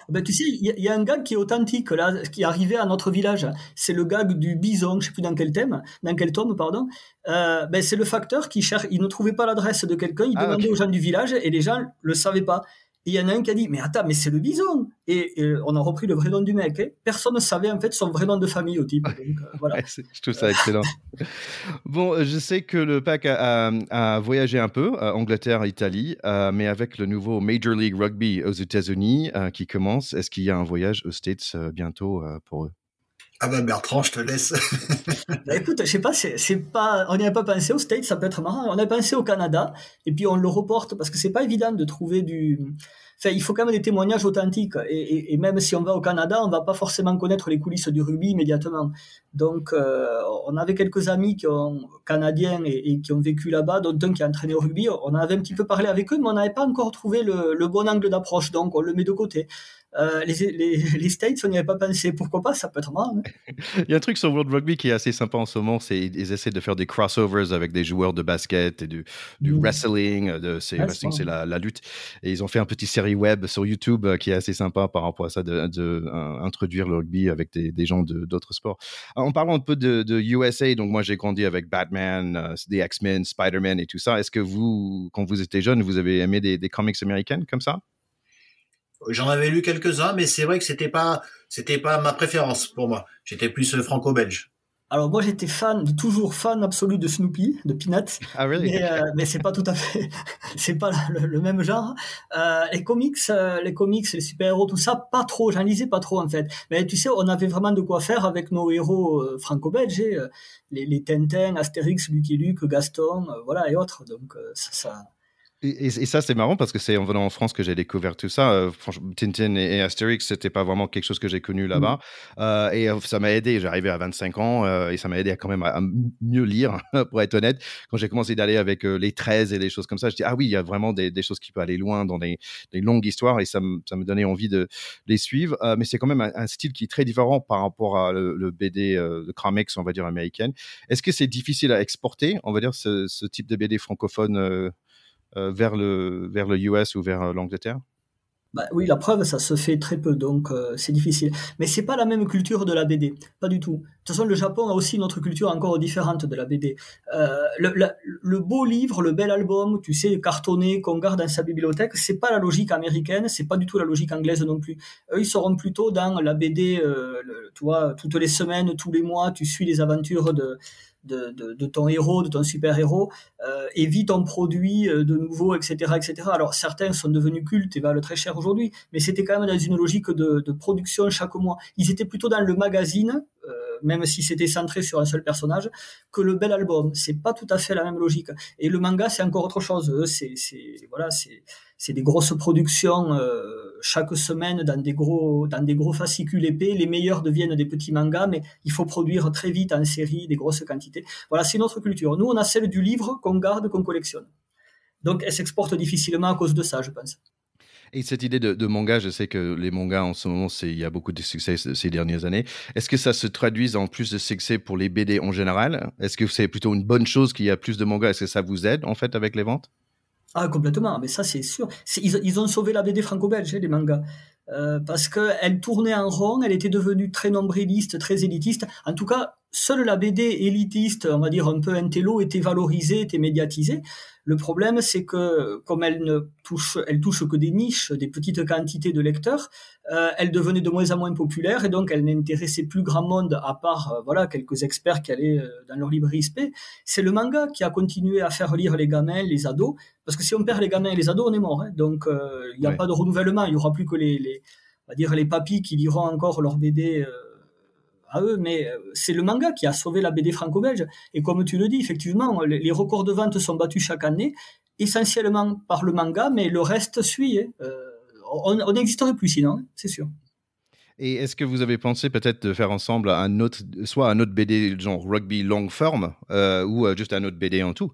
Ben, tu sais, il y a un gag qui est authentique, là, qui est arrivé à notre village. C'est le gag du bison, je sais plus dans quel tome, pardon. Ben, c'est le facteur qui cherche, il ne trouvait pas l'adresse de quelqu'un, il demandait Ok. aux gens du village et les gens le savaient pas. Et il y en a un qui a dit, mais attends, mais c'est le bison. Et on a repris le vrai nom du mec. Hein. Personne ne savait en fait son vrai nom de famille au type. Donc, voilà. Ouais, je trouve ça excellent. Bon, je sais que le pack a voyagé un peu, Angleterre, Italie, mais avec le nouveau Major League Rugby aux États-Unis qui commence, est-ce qu'il y a un voyage aux States bientôt pour eux? Ah ben Bertrand, je te laisse. Bah, écoute, je sais pas, c'est pas, on n'y avait pas pensé aux States, ça peut être marrant. On a pensé au Canada, et puis on le reporte parce que c'est pas évident de trouver enfin, il faut quand même des témoignages authentiques. Et même si on va au Canada, on va pas forcément connaître les coulisses du rugby immédiatement. Donc, on avait quelques amis canadiens et qui ont vécu là-bas, dont un qui a entraîné au rugby. On avait un petit peu parlé avec eux, mais on n'avait pas encore trouvé le bon angle d'approche, donc on le met de côté. Les States, on n'y avait pas pensé. Pourquoi pas? Ça peut être marrant. Hein. Il y a un truc sur World Rugby qui est assez sympa en ce moment, c'est ils essaient de faire des crossovers avec des joueurs de basket et du wrestling. Wrestling, c'est la lutte. Et ils ont fait un petit série web sur YouTube qui est assez sympa par rapport à ça, de introduire le rugby avec des gens d'autres sports. En parlant un peu de USA, donc moi j'ai grandi avec Batman, des X-Men, Spider-Man et tout ça. Est-ce que vous, quand vous étiez jeune, vous avez aimé des comics américaines comme ça? J'en avais lu quelques-uns, mais c'est vrai que c'était pas ma préférence pour moi. J'étais plus franco-belge. Alors moi j'étais toujours fan absolu de Snoopy, de Peanuts, Ah, really? mais c'est pas tout à fait, c'est pas le même genre. Les super-héros, tout ça, pas trop, j'en lisais pas trop en fait. Mais tu sais, on avait vraiment de quoi faire avec nos héros franco-belges, les Tintin, Astérix, Lucky Luke, Gaston, voilà et autres. Donc ça. Et ça, c'est marrant parce que c'est en venant en France que j'ai découvert tout ça. Franchement, Tintin et Astérix, c'était pas vraiment quelque chose que j'ai connu là-bas. Ça m'a aidé. J'arrivais à 25 ans et ça m'a aidé quand même à mieux lire, pour être honnête. Quand j'ai commencé d'aller avec les 13 et les choses comme ça, je dis, ah oui, il y a vraiment des choses qui peuvent aller loin dans des longues histoires et ça me donnait envie de les suivre. Mais c'est quand même un style qui est très différent par rapport à le BD, le comics, on va dire, américaine. Est-ce que c'est difficile à exporter, on va dire, ce type de BD francophone vers le US ou vers l'Angleterre? Bah, oui, la preuve, ça se fait très peu, donc c'est difficile. Mais c'est pas la même culture de la BD, pas du tout. De toute façon, le Japon a aussi une autre culture encore différente de la BD. Le beau livre, le bel album, tu sais, cartonné, qu'on garde dans sa bibliothèque, c'est pas la logique américaine, c'est pas du tout la logique anglaise non plus. Eux, ils seront plutôt dans la BD, tu vois, toutes les semaines, tous les mois, tu suis les aventures de ton héros, de ton super-héros, et vite on produit de nouveau, etc., etc. Alors certains sont devenus cultes et valent très cher aujourd'hui, mais c'était quand même dans une logique de production chaque mois. Ils étaient plutôt dans le magazine, même si c'était centré sur un seul personnage, que le bel album. C'est pas tout à fait la même logique. Et le manga, c'est encore autre chose. C'est des grosses productions chaque semaine dans des gros fascicules épais. Les meilleurs deviennent des petits mangas, mais il faut produire très vite en série des grosses quantités. Voilà, c'est notre culture. Nous, on a celle du livre qu'on garde, qu'on collectionne. Donc, elle s'exporte difficilement à cause de ça, je pense. Et cette idée de manga, je sais que les mangas en ce moment, il y a beaucoup de succès ces dernières années. Est-ce que ça se traduit en plus de succès pour les BD en général? Est-ce que c'est plutôt une bonne chose qu'il y a plus de mangas? Est-ce que ça vous aide en fait avec les ventes? Ah, complètement, mais ça c'est sûr. Ils ont sauvé la BD franco-belge, les mangas. Parce qu'elle tournait en rond, elle était devenue très nombriliste, très élitiste. En tout cas, seule la BD élitiste, on va dire un peu intello, était valorisée, était médiatisée. Le problème, c'est que comme elle touche que des niches, des petites quantités de lecteurs, elle devenait de moins en moins populaire et donc elle n'intéressait plus grand monde à part voilà quelques experts qui allaient dans leur librairie spé. C'est le manga qui a continué à faire lire les gamins, les ados, parce que si on perd les gamins et les ados, on est mort. Hein. Donc il n'y a pas de renouvellement, il y aura plus que on va dire les papis qui liront encore leur BD à eux, mais c'est le manga qui a sauvé la BD franco-belge. Et comme tu le dis, effectivement, les records de vente sont battus chaque année, essentiellement par le manga, mais le reste suit. Hein. On n'existerait plus sinon, hein, c'est sûr. Et est-ce que vous avez pensé peut-être de faire ensemble soit un autre BD genre rugby long form ou juste un autre BD en tout?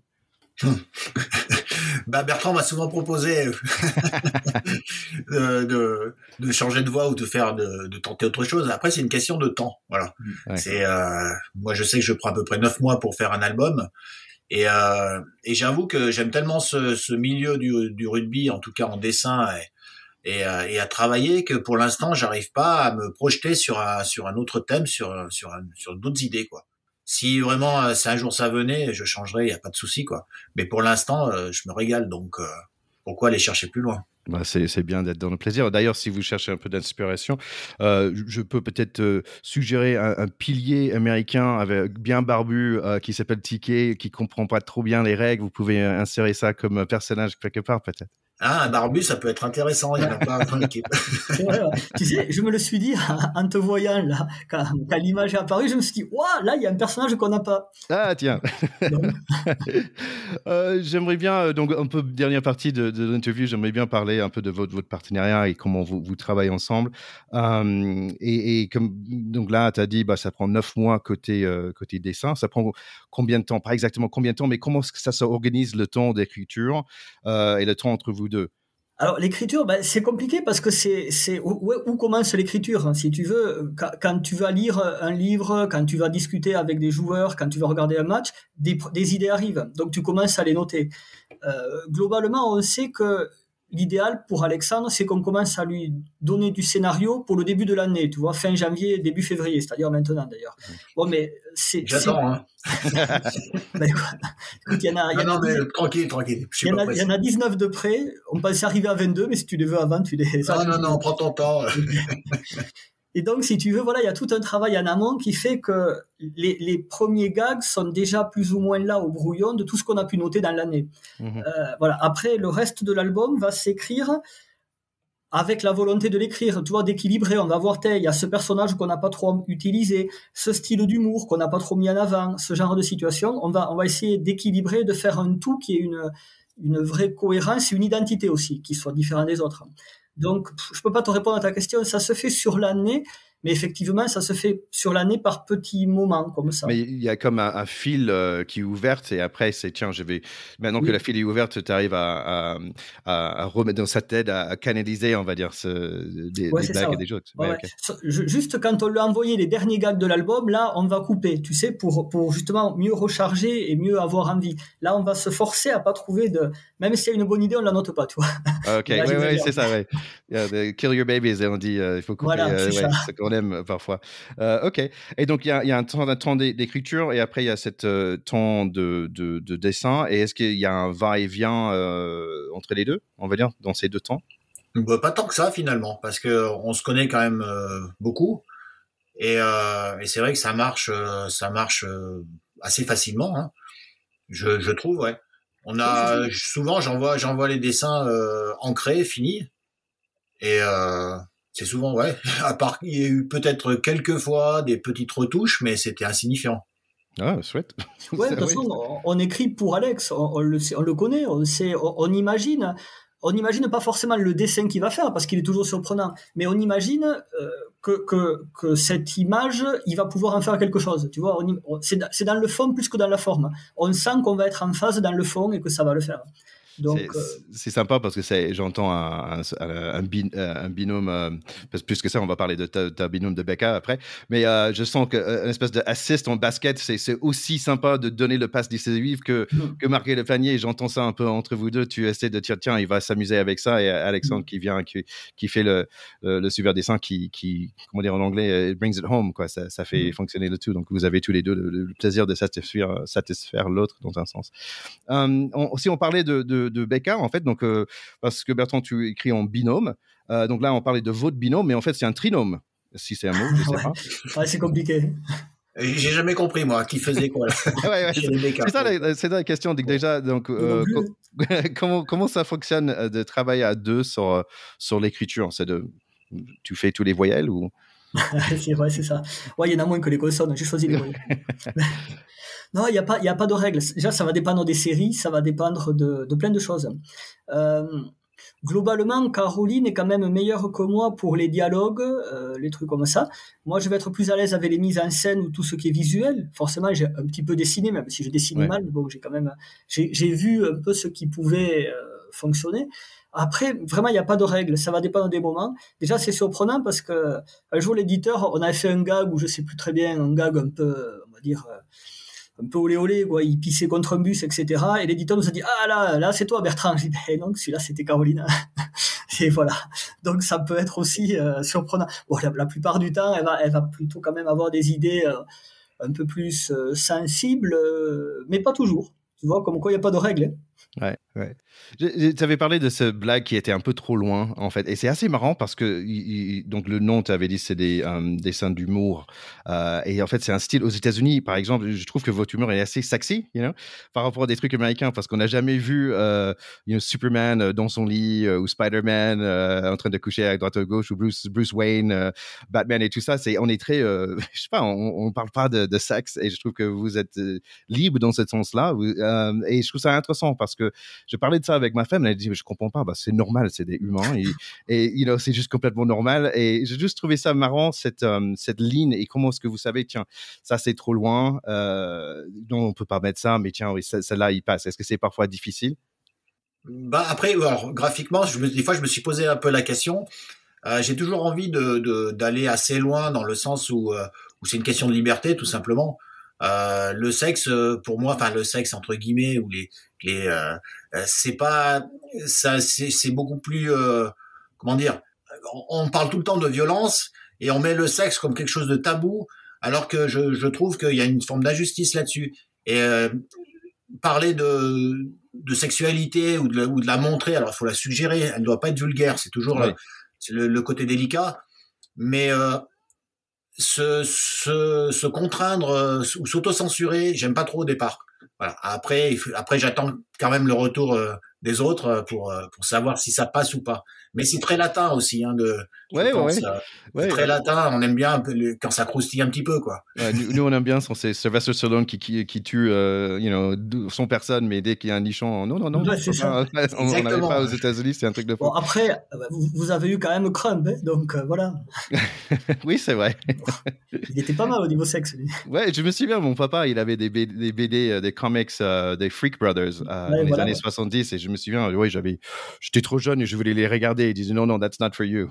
Bertrand m'a souvent proposé de changer de voie ou de tenter autre chose. Après, c'est une question de temps. Voilà. Ouais. Moi, je sais que je prends à peu près 9 mois pour faire un album. Et j'avoue que j'aime tellement ce milieu du rugby, en tout cas en dessin et à travailler, que pour l'instant, j'arrive pas à me projeter sur un autre thème, sur d'autres idées, quoi. Si vraiment, si un jour ça venait, je changerais, il n'y a pas de souci, quoi. Mais pour l'instant, je me régale, donc pourquoi aller chercher plus loin? C'est bien d'être dans le plaisir. D'ailleurs, si vous cherchez un peu d'inspiration, je peux peut-être suggérer un pilier américain bien barbu qui s'appelle TK, qui comprend pas trop bien les règles. Vous pouvez insérer ça comme personnage quelque part, peut-être. Ah, un barbu, ça peut être intéressant. Il n'y en a pas dans l'équipe. Ouais. Tu sais, je me le suis dit en te voyant là, quand l'image est apparue, je me suis dit, waouh, là, il y a un personnage qu'on n'a pas. Ah, tiens. J'aimerais bien, donc un peu dernière partie de l'interview, j'aimerais bien parler un peu de votre partenariat et comment vous travaillez ensemble. Et comme donc là, tu as dit, ça prend 9 mois côté dessin. Ça prend combien de temps? Pas exactement combien de temps, mais comment ça s'organise le temps d'écriture et le temps entre vous deux? Alors l'écriture, c'est compliqué parce que c'est où commence l'écriture, hein, si tu veux, quand tu vas lire un livre, quand tu vas discuter avec des joueurs, quand tu vas regarder un match, des idées arrivent, donc tu commences à les noter. Globalement, on sait que l'idéal pour Alexandre, c'est qu'on commence à lui donner du scénario pour le début de l'année, tu vois, fin janvier, début février, c'est-à-dire maintenant d'ailleurs. Bon, mais J'attends, hein. Écoute, il y en a. Non, mais tranquille. Il y en a 19 de près. On pensait arriver à 22, mais si tu les veux avant, tu les. Non, prends ton temps. Et donc, si tu veux, voilà, il y a tout un travail en amont qui fait que les premiers gags sont déjà plus ou moins là au brouillon de tout ce qu'on a pu noter dans l'année. Voilà. Après, le reste de l'album va s'écrire avec la volonté de l'écrire, tu vois, d'équilibrer. On va voir, il y a ce personnage qu'on n'a pas trop utilisé, ce style d'humour qu'on n'a pas trop mis en avant, ce genre de situation. On va essayer d'équilibrer, de faire un tout qui ait une vraie cohérence et une identité aussi, qui soit différente des autres. Donc, je peux pas te répondre à ta question. Ça se fait sur l'année, mais effectivement, ça se fait sur l'année par petits moments comme ça. Mais il y a comme un fil qui est ouvert et après, c'est tiens, maintenant que la fil est ouverte, tu arrives à remettre dans sa tête, à canaliser, on va dire, des blagues et des jokes. Okay. Juste quand on lui a envoyé les derniers gags de l'album, là, on va couper, tu sais, pour justement mieux recharger et mieux avoir envie. Là, on va se forcer à pas trouver même s'il y a une bonne idée, on la note pas, tu vois. Ok, oui, c'est ça, ouais. Kill your babies, on dit, il faut couper. Voilà, c'est ça. Ce qu'on aime parfois. Ok. Et donc, il y a un temps d'écriture et après, il y a cette temps de dessin. Et est-ce qu'il y a un va-et-vient entre les deux, on va dire, dans ces deux temps? Pas tant que ça, finalement, parce qu'on se connaît quand même beaucoup. Et c'est vrai que ça marche assez facilement, hein. Je trouve, ouais. Souvent, j'envoie les dessins ancrés, finis. Et c'est souvent, ouais, à part qu'il y a eu peut-être quelques fois des petites retouches, mais c'était insignifiant. Ah, chouette. Ouais, de toute façon, on écrit pour Alex, on le connaît, on imagine. On n'imagine pas forcément le dessin qu'il va faire parce qu'il est toujours surprenant, mais on imagine que cette image, il va pouvoir en faire quelque chose. Tu vois, c'est dans le fond plus que dans la forme. On sent qu'on va être en phase dans le fond et que ça va le faire. Donc, c'est sympa parce que j'entends un binôme, plus que ça, on va parler de ta binôme de Becca après, mais je sens qu'une espèce d'assist en basket, c'est aussi sympa de donner le pass décisif que marquer le panier. J'entends ça un peu entre vous deux, tu essaies de dire tiens, il va s'amuser avec ça, et Alexandre qui vient, qui fait le super dessin, qui comment dire en anglais, it brings it home, quoi. Ça fait fonctionner le tout, donc vous avez tous les deux le plaisir de satisfaire l'autre dans un sens. Si on parlait de Becca, en fait, donc, parce que Bertrand, tu écris en binôme, donc là, on parlait de votre binôme, mais en fait, c'est un trinôme, si c'est un mot, je sais pas. Ouais, c'est compliqué. J'ai jamais compris, moi, qui faisait quoi. C'est ça la question. Déjà, donc, comment ça fonctionne de travailler à deux sur l'écriture? Tu fais tous les voyelles ou? C'est vrai, c'est ça. Ouais, il y en a moins que les consonnes. J'ai choisi les voyelles. Non, il n'y a pas de règles. Déjà, ça va dépendre des séries, ça va dépendre de plein de choses. Globalement, Caroline est quand même meilleure que moi pour les dialogues, les trucs comme ça. Moi, je vais être plus à l'aise avec les mises en scène ou tout ce qui est visuel. Forcément, j'ai un petit peu dessiné, même si je dessine mal. Bon, j'ai vu un peu ce qui pouvait fonctionner. Après, vraiment, il n'y a pas de règle. Ça va dépendre des moments. Déjà, c'est surprenant parce que un jour, l'éditeur, on avait fait un gag où je sais plus très bien, un gag un peu, on va dire, un peu olé olé, quoi. Il pissait contre un bus, etc. Et l'éditeur nous a dit, ah là, c'est toi, Bertrand. J'ai dit, ben non, celui-là, c'était Caroline. Et voilà. Donc, ça peut être aussi surprenant. Bon, la plupart du temps, elle va plutôt quand même avoir des idées un peu plus sensibles, mais pas toujours. Tu vois, comme quoi, il n'y a pas de règle. Ouais. Tu avais parlé de ce blague qui était un peu trop loin, en fait. Et c'est assez marrant parce que, donc le nom, tu avais dit, c'est des dessins d'humour. Et en fait, c'est un style aux États-Unis, par exemple. Je trouve que votre humour est assez sexy, par rapport à des trucs américains, parce qu'on n'a jamais vu Superman dans son lit ou Spider-Man en train de coucher à droite à gauche ou Bruce Wayne, Batman et tout ça. On est très, je sais pas, on parle pas de sexe et je trouve que vous êtes libre dans ce sens-là. Et je trouve ça intéressant parce que je parlais de ça avec ma femme, elle a dit, je comprends pas, c'est normal, c'est des humains et c'est juste complètement normal. Et j'ai juste trouvé ça marrant, cette ligne, et comment est-ce que vous savez, tiens, ça c'est trop loin, non, on peut pas mettre ça, mais tiens, oui, celle-là, il passe. Est-ce que c'est parfois difficile? Après, alors, graphiquement, des fois, je me suis posé un peu la question. J'ai toujours envie d'aller assez loin dans le sens où c'est une question de liberté, tout simplement. Le sexe, pour moi, enfin le sexe entre guillemets, ou c'est pas ça, c'est beaucoup plus, comment dire, on parle tout le temps de violence et on met le sexe comme quelque chose de tabou, alors que je trouve qu'il y a une forme d'injustice là-dessus. Et parler de sexualité ou de la montrer, alors il faut la suggérer, elle ne doit pas être vulgaire, c'est toujours le côté délicat, mais se contraindre ou s'auto-censurer, j'aime pas trop au départ. Voilà. Après j'attends quand même le retour des autres pour savoir si ça passe ou pas. Mais c'est très latin aussi, je pense. C'est très latin. On aime bien un peu quand ça croustille un petit peu, quoi. Nous on aime bien, c'est Sylvester Stallone qui tue, son personne, mais dès qu'il y a un nichon, non, c'est ça. On n'avait pas aux États-Unis, c'est un truc de fou. Bon, après, vous avez eu quand même Crumb, donc voilà. Oui, c'est vrai. Il était pas mal au niveau sexe, lui. Ouais, je me souviens, mon papa, il avait des BD, des comics, des Freak Brothers dans les années 70, et je me souviens, j'étais trop jeune et je voulais les regarder. Il disait non, that's not for you.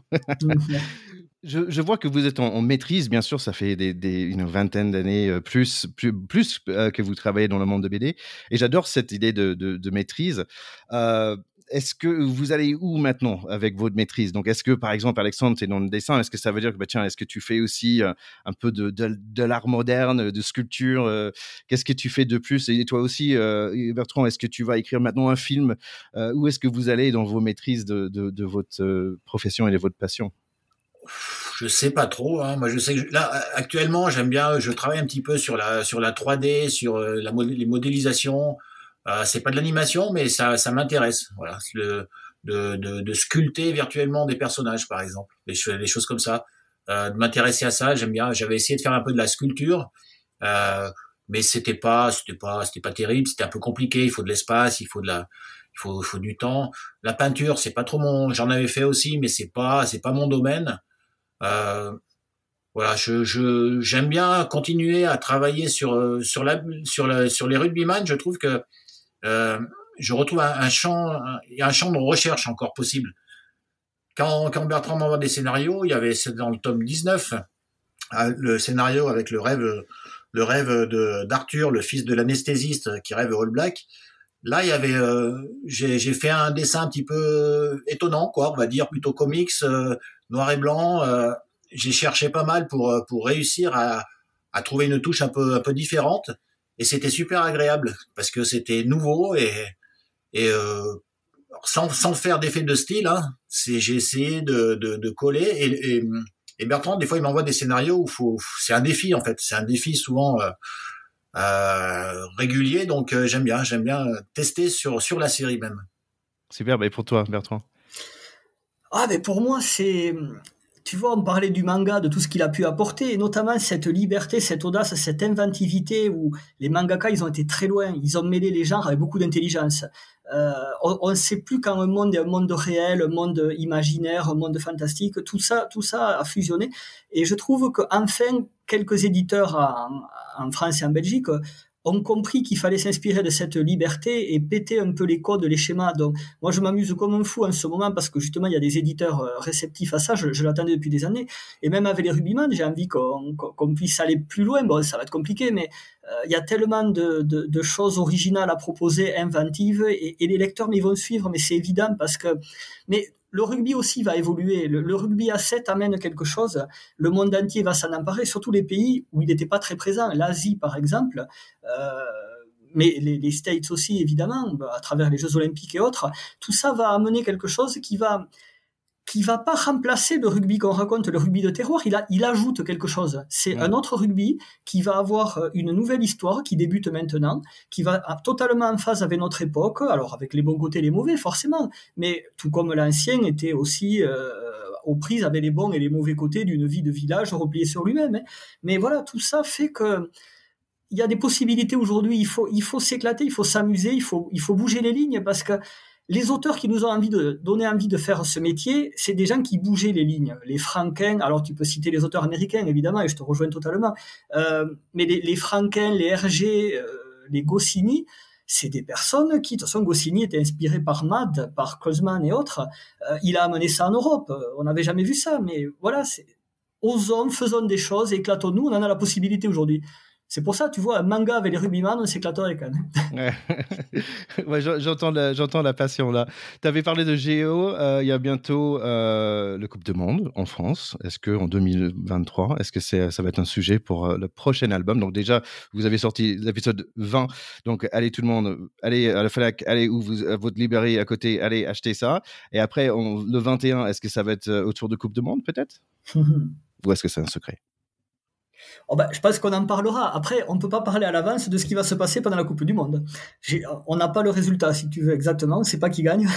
Je vois que vous êtes en maîtrise, bien sûr, ça fait une vingtaine d'années plus que vous travaillez dans le monde de BD, et j'adore cette idée de maîtrise. Est-ce que vous allez où maintenant avec votre maîtrise? Donc, est-ce que, par exemple, Alexandre, tu es dans le dessin, est-ce que ça veut dire que, tiens, est-ce que tu fais aussi un peu de l'art moderne, de sculpture? Qu'est-ce que tu fais de plus? Et toi aussi, Bertrand, est-ce que tu vas écrire maintenant un film? Où est-ce que vous allez dans vos maîtrises de votre profession et de votre passion? Je sais pas trop, hein. Moi, je sais que là, actuellement, je travaille un petit peu sur la 3D, sur les modélisations. C'est pas de l'animation, mais ça m'intéresse. Voilà, de sculpter virtuellement des personnages, par exemple, des choses comme ça. De m'intéresser à ça, j'aime bien. J'avais essayé de faire un peu de la sculpture, mais c'était pas terrible. C'était un peu compliqué. Il faut de l'espace, il faut du temps. La peinture, c'est pas trop j'en avais fait aussi, mais c'est pas mon domaine. Voilà, j'aime bien continuer à travailler sur les rugbyman. Je trouve que je retrouve un champ de recherche encore possible. Quand Bertrand m'envoie des scénarios, c'est dans le tome 19, le scénario avec le rêve d'Arthur, le fils de l'anesthésiste qui rêve All Black. Là, j'ai fait un dessin un petit peu étonnant, quoi, on va dire, plutôt comics, noir et blanc. J'ai cherché pas mal pour réussir à trouver une touche un peu différente, et c'était super agréable parce que c'était nouveau et sans faire d'effet de style, hein. J'ai essayé de coller, et Bertrand, des fois, il m'envoie des scénarios où c'est un défi, en fait, c'est un défi souvent régulier, donc j'aime bien tester sur la série même. Super, et pour toi, Bertrand? Mais pour moi, c'est tu vois, on parlait du manga, de tout ce qu'il a pu apporter, et notamment cette liberté, cette audace, cette inventivité où les mangaka, ils ont été très loin. Ils ont mêlé les genres avec beaucoup d'intelligence. On ne sait plus quand un monde est un monde réel, un monde imaginaire, un monde fantastique. Tout ça a fusionné. Et je trouve qu'enfin, quelques éditeurs en France et en Belgique ont compris qu'il fallait s'inspirer de cette liberté et péter un peu les codes, les schémas. Donc, moi, je m'amuse comme un fou en ce moment parce que justement, il y a des éditeurs réceptifs à ça. Je l'attendais depuis des années. Et même avec les Rugbyman, j'ai envie qu'on puisse aller plus loin. Bon, ça va être compliqué, mais il y a tellement de choses originales à proposer, inventives, et les lecteurs, mais ils vont suivre, mais c'est évident parce que... Mais le rugby aussi va évoluer. Le rugby à 7 amène quelque chose. Le monde entier va s'en emparer, surtout les pays où il n'était pas très présent. L'Asie, par exemple, mais les States aussi, évidemment, à travers les Jeux Olympiques et autres. Tout ça va amener quelque chose qui va pas remplacer le rugby qu'on raconte, le rugby de terroir, il ajoute quelque chose. C'est un autre rugby qui va avoir une nouvelle histoire qui débute maintenant, qui va totalement en phase avec notre époque, alors avec les bons côtés et les mauvais, forcément, mais tout comme l'ancien était aussi aux prises avec les bons et les mauvais côtés d'une vie de village repliée sur lui-même. Mais voilà, tout ça fait que il y a des possibilités aujourd'hui, il faut s'éclater, il faut s'amuser, il faut bouger les lignes parce que les auteurs qui nous ont donné envie de faire ce métier, c'est des gens qui bougeaient les lignes. Les Franken, alors tu peux citer les auteurs américains, évidemment, et je te rejoins totalement, mais les Franken, les Hergé, les Goscinny, c'est des personnes qui, de toute façon, Goscinny était inspiré par Mad, par Kolzman et autres. Il a amené ça en Europe. On n'avait jamais vu ça, mais voilà, osons, faisons des choses, éclatons-nous, on en a la possibilité aujourd'hui. C'est pour ça, tu vois, un manga avec les rugbyman, on s'éclaterait quand même. Ouais, j'entends la passion là. Tu avais parlé de Géo, il y a bientôt le Coupe du Monde en France. Est-ce qu'en 2023, est-ce que ça va être un sujet pour le prochain album? Donc déjà, vous avez sorti l'épisode 20, donc allez tout le monde, allez à la FNAC, allez où votre librairie à côté, allez acheter ça. Et après, le 21, est-ce que ça va être autour de Coupe du Monde peut-être? Ou est-ce que c'est un secret? Oh ben, je pense qu'on en parlera. Après, on ne peut pas parler à l'avance de ce qui va se passer pendant la Coupe du Monde. On n'a pas le résultat, si tu veux, exactement. On ne sait pas qui gagne.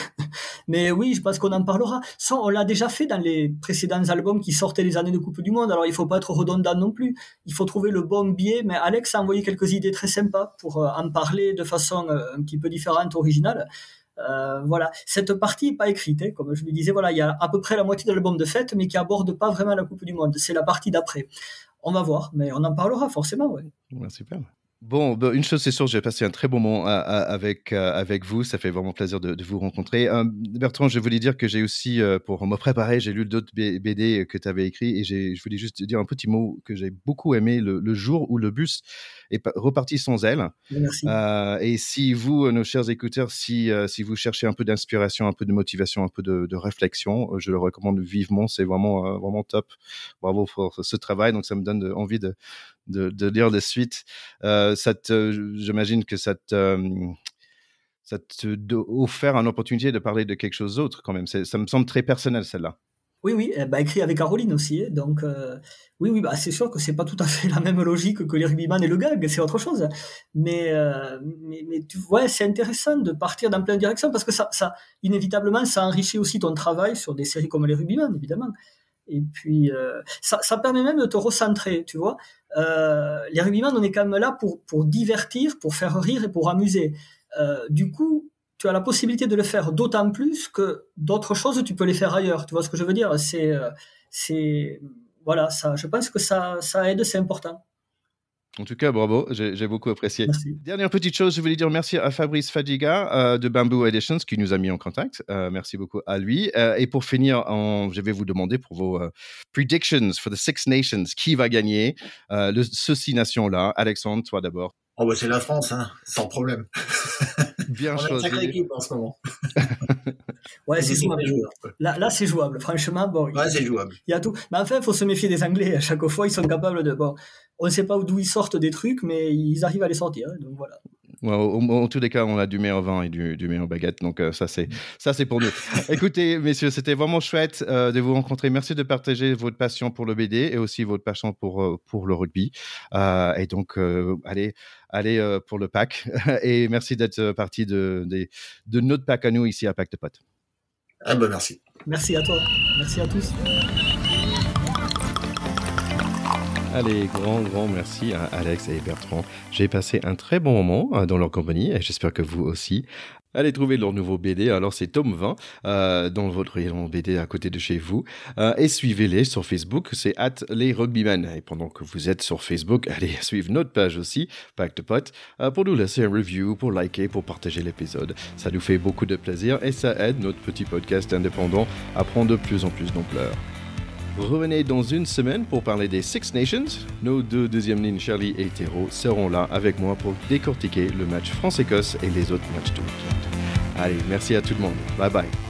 Mais oui, je pense qu'on en parlera. Ça, on l'a déjà fait dans les précédents albums qui sortaient les années de Coupe du Monde. Alors, il ne faut pas être redondant non plus. Il faut trouver le bon biais. Mais Alex a envoyé quelques idées très sympas pour en parler de façon un petit peu différente, originale. Voilà, cette partie n'est pas écrite, hein. Comme je lui disais, voilà, il y a à peu près la moitié de l'album de fête, mais qui aborde pas vraiment la Coupe du Monde. C'est la partie d'après. On va voir, mais on en parlera forcément. Ouais. Ouais, super. Bon, une chose c'est sûr, j'ai passé un très bon moment avec vous. Ça fait vraiment plaisir de vous rencontrer. Bertrand, je voulais dire que j'ai aussi, pour me préparer, j'ai lu d'autres BD que tu avais écrits et je voulais juste dire un petit mot que j'ai beaucoup aimé, le jour où le bus est reparti sans elle. Merci. Et si vous, nos chers écouteurs, si vous cherchez un peu d'inspiration, un peu de motivation, un peu de réflexion, je le recommande vivement. C'est vraiment, vraiment top. Bravo pour ce travail. Donc, ça me donne envie de lire la suite. J'imagine que ça t'a offert une opportunité de parler de quelque chose d'autre quand même. Ça me semble très personnel, celle-là. Oui, écrit avec Caroline aussi. Donc, oui, c'est sûr que c'est pas tout à fait la même logique que les rugbyman et le gag, c'est autre chose. Mais tu vois, c'est intéressant de partir dans plein de directions parce que ça, inévitablement, ça enrichit aussi ton travail sur des séries comme les rugbyman, évidemment. Et puis, ça permet même de te recentrer, tu vois. Les rugbyman, on est quand même là pour divertir, pour faire rire et pour amuser. Du coup, tu as la possibilité de le faire d'autant plus que d'autres choses, tu peux les faire ailleurs. Tu vois ce que je veux dire? Voilà, ça, je pense que ça aide, c'est important. En tout cas, bravo, j'ai beaucoup apprécié. Merci. Dernière petite chose, je voulais dire merci à Fabrice Fadiga de Bamboo Editions qui nous a mis en contact. Merci beaucoup à lui. Et pour finir, je vais vous demander pour vos predictions for the Six Nations, qui va gagner ce Six Nations-là. Alexandre, toi d'abord. Oh bah c'est la France, hein, sans problème. Bien choisi. On a une sacrée équipe en ce moment. Ouais, c'est jouable. Là, c'est jouable. Franchement, bon. Ouais, c'est jouable. Il y a tout. Mais enfin, il faut se méfier des Anglais. À chaque fois, ils sont capables de. Bon, on ne sait pas d'où ils sortent des trucs, mais ils arrivent à les sortir. Donc voilà. Ouais, en tous les cas, on a du meilleur vin et du meilleur baguette, donc ça c'est pour nous. Écoutez, messieurs, c'était vraiment chouette de vous rencontrer. Merci de partager votre passion pour le BD et aussi votre passion pour le rugby. Et donc, allez pour le pack. Et merci d'être partie de notre pack à nous ici à Pacte de Potes. Ah ben merci. Merci à toi. Merci à tous. Allez, grand merci à Alex et Bertrand. J'ai passé un très bon moment dans leur compagnie et j'espère que vous aussi. Allez trouver leur nouveau BD, alors c'est Tome 20, dans votre rayon BD à côté de chez vous. Et suivez-les sur Facebook, c'est @lesrugbymen. Et pendant que vous êtes sur Facebook, allez suivre notre page aussi, Pack de Potes, pour nous laisser un review, pour liker, pour partager l'épisode. Ça nous fait beaucoup de plaisir et ça aide notre petit podcast indépendant à prendre de plus en plus d'ampleur. Revenez dans une semaine pour parler des Six Nations. Nos deux deuxièmes lignes, Charlie et Théro, seront là avec moi pour décortiquer le match France-Écosse et les autres matchs de week-end. Allez, merci à tout le monde. Bye bye.